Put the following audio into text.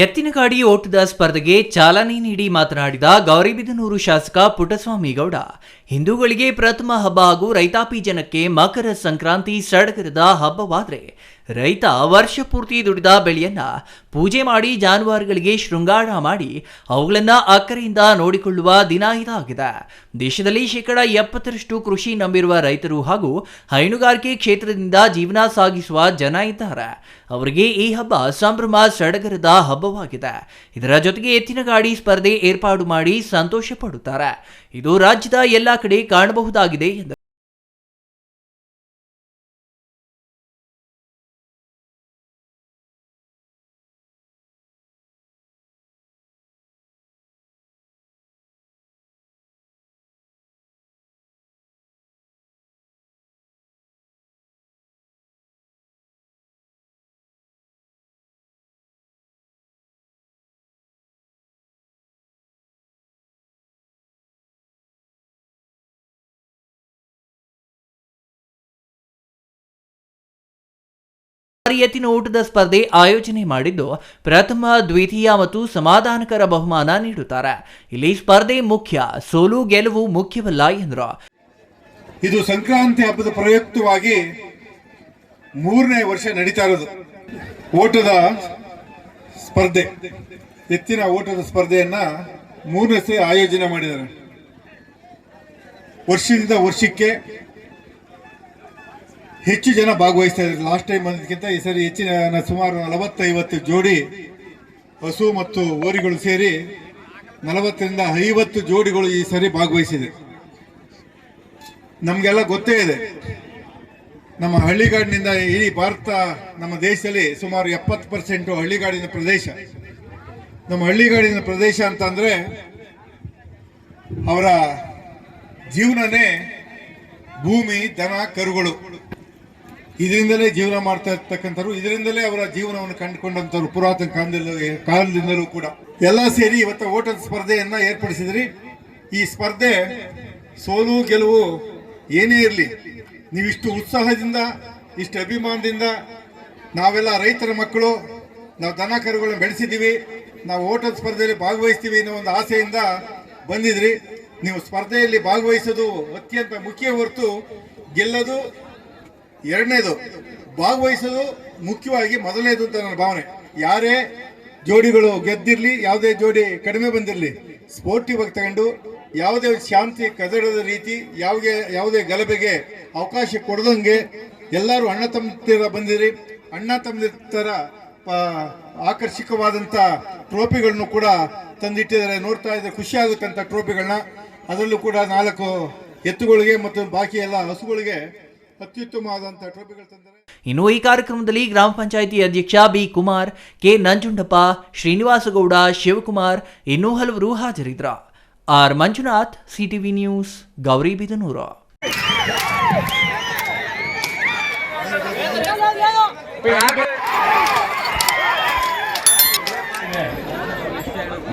ಎತ್ತಿನಗಾಡಿ ಓಟದ ಸ್ಪರ್ಧೆಗೆ ಚಾಲನೆ ನೀಡಿ ಮಾತನಾಡಿದ ಗೌರಿಬಿದನೂರು ಶಾಸಕ ಪುಟ್ಟಸ್ವಾಮಿ ಗೌಡ, ಹಿಂದೂಗಳಿಗೆ ಪ್ರಥಮ ಹಬ್ಬ ಹಾಗೂ ರೈತಾಪಿ ಜನಕ್ಕೆ ಮಕರ ಸಂಕ್ರಾಂತಿ ಸಡಗರದ ಹಬ್ಬವಾದರೆ ರೈತ ವರ್ಷ ಪೂರ್ತಿ ದುಡಿದ ಬೆಳೆಯನ್ನ ಪೂಜೆ ಮಾಡಿ ಜಾನುವಾರುಗಳಿಗೆ ಶೃಂಗಾರ ಮಾಡಿ ಅವುಗಳನ್ನ ಅಕ್ಕರೆಯಿಂದ ನೋಡಿಕೊಳ್ಳುವ ದಿನ ಇದಾಗಿದೆ. ದೇಶದಲ್ಲಿ 70% ಕೃಷಿ ನಂಬಿರುವ ರೈತರು ಹಾಗೂ ಹೈನುಗಾರಿಕೆ ಕ್ಷೇತ್ರದಿಂದ ಜೀವನ ಸಾಗಿಸುವ ಜನ ಇದ್ದಾರೆ. ಅವರಿಗೆ ಈ ಹಬ್ಬ ಸಂಭ್ರಮ ಸಡಗರದ ಹಬ್ಬವಾಗಿದೆ. ಇದರ ಜೊತೆಗೆ ಎತ್ತಿನ ಗಾಡಿ ಸ್ಪರ್ಧೆ ಏರ್ಪಾಡು ಮಾಡಿ ಸಂತೋಷ ಪಡುತ್ತಾರೆ. ಇದು ರಾಜ್ಯದ ಎಲ್ಲಾ ಕಡೆ ಕಾಣಬಹುದಾಗಿದೆ ಎಂದರು. ಎತ್ತಿನ ಓಟದ ಸ್ಪರ್ಧೆ ಆಯೋಜನೆ ಮಾಡಿದ್ದು ಪ್ರಥಮ, ದ್ವಿತೀಯ ಮತ್ತು ಸಮಾಧಾನಕರ ಬಹುಮಾನ ನೀಡುತ್ತಾರೆ. ಇಲ್ಲಿ ಸ್ಪರ್ಧೆ ಮುಖ್ಯ, ಸೋಲು ಗೆಲುವು ಮುಖ್ಯವಲ್ಲ ಎಂದರು. ಇದು ಸಂಕ್ರಾಂತಿ ಹಬ್ಬದ ಪ್ರಯುಕ್ತವಾಗಿ 3ನೇ ವರ್ಷ ನಡೀತಾ ಇರೋದು ಓಟದ ಸ್ಪರ್ಧೆ. ಎತ್ತಿನ ಓಟದ ಸ್ಪರ್ಧೆಯನ್ನ 3ನೇ ಸಲ ಆಯೋಜನೆ ಮಾಡಿದ್ದಾರೆ. ವರ್ಷದಿಂದ ವರ್ಷಕ್ಕೆ ಹೆಚ್ಚು ಜನ ಭಾಗವಹಿಸ್ತಾ ಇದ್ದಾರೆ. ಲಾಸ್ಟ್ ಟೈಮ್ ಬಂದಕ್ಕಿಂತ ಈ ಸರಿ ಹೆಚ್ಚಿನ ಸುಮಾರು 40-50 ಜೋಡಿ ಹಸು ಮತ್ತು ಓರಿಗಳು ಸೇರಿ 40ರಿಂದ 50 ಜೋಡಿಗಳು ಈ ಸರಿ ಭಾಗವಹಿಸಿದೆ. ನಮಗೆಲ್ಲ ಗೊತ್ತೇ ಇದೆ, ನಮ್ಮ ಹಳ್ಳಿಗಾಡಿನಿಂದ ಇಡೀ ಭಾರತ, ನಮ್ಮ ದೇಶದಲ್ಲಿ ಸುಮಾರು 70% ಹಳ್ಳಿಗಾಡಿನ ಪ್ರದೇಶ. ನಮ್ಮ ಹಳ್ಳಿಗಾಡಿನ ಪ್ರದೇಶ ಅಂತಂದ್ರೆ ಅವರ ಜೀವನನೇ ಭೂಮಿ, ದನ, ಕರುಗಳು. ಇದರಿಂದಲೇ ಜೀವನ ಮಾಡ್ತಾ ಇರ್ತಕ್ಕಂಥವ್ರು, ಇದರಿಂದಲೇ ಅವರ ಜೀವನವನ್ನು ಕಂಡುಕೊಂಡಂಥವ್ರು ಪುರಾತನ ಕಾಲದಿಂದಲೂ ಕೂಡ. ಎಲ್ಲ ಸೇರಿ ಇವತ್ತು ಓಟದ ಸ್ಪರ್ಧೆಯನ್ನ ಏರ್ಪಡಿಸಿದ್ರಿ. ಈ ಸ್ಪರ್ಧೆ ಸೋಲು ಗೆಲುವು ಏನೇ ಇರಲಿ, ನೀವಿಷ್ಟು ಉತ್ಸಾಹದಿಂದ, ಇಷ್ಟು ಅಭಿಮಾನದಿಂದ, ನಾವೆಲ್ಲ ರೈತರ ಮಕ್ಕಳು, ನಾವು ದನ ಕರುಗಳನ್ನು ಬೆಳೆಸಿದ್ದೀವಿ, ನಾವು ಓಟದ ಸ್ಪರ್ಧೆಯಲ್ಲಿ ಭಾಗವಹಿಸ್ತೀವಿ ಅನ್ನೋ ಒಂದು ಆಸೆಯಿಂದ ಬಂದಿದ್ರಿ. ನೀವು ಸ್ಪರ್ಧೆಯಲ್ಲಿ ಭಾಗವಹಿಸೋದು ಅತ್ಯಂತ ಮುಖ್ಯ ಹೊರತು ಗೆಲ್ಲೋದು ಎರಡನೇದು, ಭಾಗವಹಿಸೋದು ಮುಖ್ಯವಾಗಿ ಮೊದಲನೇದು ಅಂತ ನನ್ನ ಭಾವನೆ. ಯಾರೇ ಜೋಡಿಗಳು ಗೆದ್ದಿರಲಿ, ಯಾವುದೇ ಜೋಡಿ ಕಡಿಮೆ ಬಂದಿರಲಿ, ಸ್ಪೋರ್ಟಿವ್ ಆಗಿ ತಗೊಂಡು ಯಾವುದೇ ಶಾಂತಿ ಕದಡದ ರೀತಿ, ಯಾವುದೇ ಗಲಭೆಗೆ ಅವಕಾಶ ಕೊಡದಂಗೆ ಎಲ್ಲರೂ ಅಣ್ಣ ತಮ್ಮದಿರ ಬಂದಿರಿ. ಅಣ್ಣ ತಮ್ಮದಿರ ಆಕರ್ಷಕವಾದಂಥ ಟ್ರೋಫಿಗಳನ್ನು ಕೂಡ ತಂದಿಟ್ಟಿದ್ದಾರೆ. ನೋಡ್ತಾ ಇದ್ರೆ ಖುಷಿ ಆಗುತ್ತಂತ ಟ್ರೋಫಿಗಳನ್ನ. ಅದರಲ್ಲೂ ಕೂಡ 4 ಎತ್ತುಗಳಿಗೆ ಮತ್ತು ಬಾಕಿ ಎಲ್ಲ ಹಸುಗಳಿಗೆ ಅತ್ಯುತ್ತಮವಾದಂತಹ ಟ್ರೋಫಿಗಳು ತಂದರೆ. ಇನ್ನು ಈ ಕಾರ್ಯಕ್ರಮದಲ್ಲಿ ಗ್ರಾಮ ಪಂಚಾಯಿತಿ ಅಧ್ಯಕ್ಷ ಬಿ ಕುಮಾರ್, ಕೆ ನಂಜುಂಡಪ್ಪ, ಶ್ರೀನಿವಾಸಗೌಡ, ಶಿವಕುಮಾರ್, ಇನ್ನೂ ಹಲವರು ಹಾಜರಿದ್ದರು. R Manjunath, CTV news, Gauribidanur. Yeah.